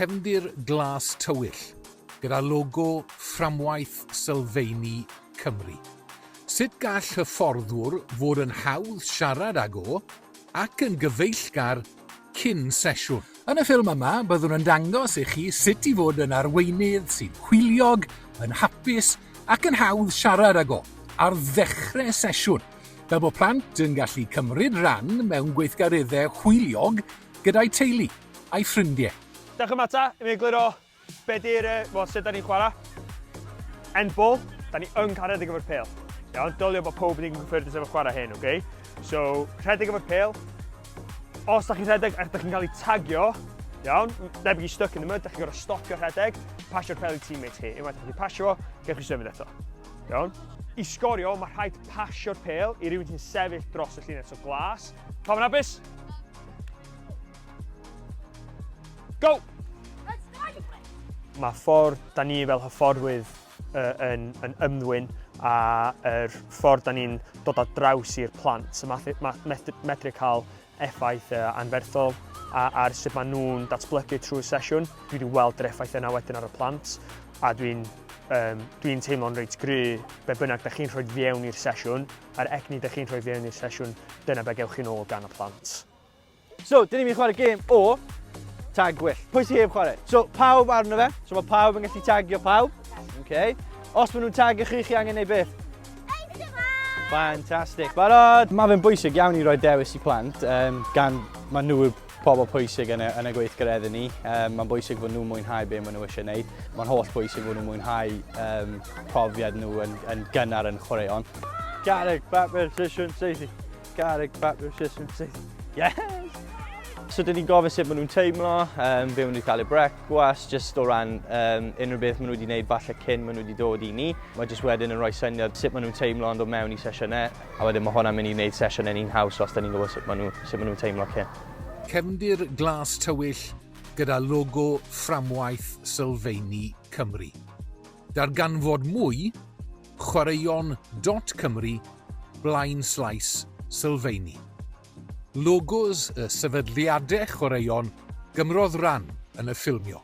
cefndir glas tywyll gyda logo fframwaith sylfaeni Cymru. Sut gall hyfforddwr fod yn hawdd siarad ag o ac yn gyfeillgar cyn sesiwn? Yn y ffilm yma, byddwn yn dangos i chi sut i fod yn arweinydd sy'n hwyliog, yn hapus ac yn hawdd siarad ag o ar ddechrau sesiwn, fel bod plant yn gallu cymryd rhan mewn gweithgareddau hwyliog gyda'i teulu a'i ffrindiau. Dewch yma ta, i mi egluro sut da ni'n chwarae. End ball, da ni yn caredig efo'r pêl. Iawn, dylio bod pob yn gyffyrddus efo chwarae hyn, okay? So, rhedeg efo'r pêl. Os da chi'n rhedeg a da chi'n cael ei tagio, iawn, debyg i stuck in the mud, da chi'n gorfod stopio rhedeg, pasio'r pêl i teammates chi. Unwaith da chi'n pasio fo, gewch chi symud eto. Iawn? I sgorio, mae rhaid pasio'r pêl i rywun sy'n sefyll dros y llinell o glas. Pam yn hapus? Go! Mae ffordd da ni fel hyfforddwyr yn ymddwyn a ffordd da ni'n dod ar draws i'r plant. So medru cael effaith anferthol ar sut maen nhw'n datblygu trwy'r sesiwn. Dwi wedi weld yr effaith yna wedyn ar y plant a dwi'n teimlo'n reit gry be bynnag da chi'n rhoi fewn i'r sesiwn a'r egni da chi'n rhoi fewn i'r sesiwn, dyna be gewch chi nôl gan y plant. So, dyn ni'n mynd chwarae gêm o tag gwyllt. Pwy sy'n heb chwarae? So, pawb arno fe. So, mae pawb yn gallu tagio pawb. Okay. Os maen nhw'n tagio chi angen neud beth? Fantastic. Barod! Mae fe'n bwysig iawn i roi dewis i plant, gan mae nhw yw'r pobl pwysig yn y gweithgaredda ni. Mae'n bwysig fod nhw'n mwynhau be maen nhw eisiau gwneud. Mae'n holl bwysig fod nhw'n mwynhau profiad nhw yn gynnar yn chwaraeon. Garreg, bapur, sesiwn, seithi. Garreg, bapur, sesiwn, seithi. Yes! So, dyn ni'n gofyn sut maen nhw'n teimlo, be maen nhw'n cael eu brecwas, jyst o ran unrhyw beth maen nhw wedi gwneud falle cyn maen nhw wedi dod i ni. Mae jyst wedyn yn rhoi syniad sut maen nhw'n teimlo ond o mewn i sesiynau, a wedyn mae hwnna'n mynd i wneud sesiynau ni'n haws os dyn ni'n gwybod sut maen nhw'n teimlo cyn. Cefndir glas tywyll gyda logo fframwaith sylfaeni Cymru. Darganfod mwy, chwaraeon.cymru/sylfaeni. Logos y sefydliadau chwaraeon gymrodd rhan yn y ffilmio.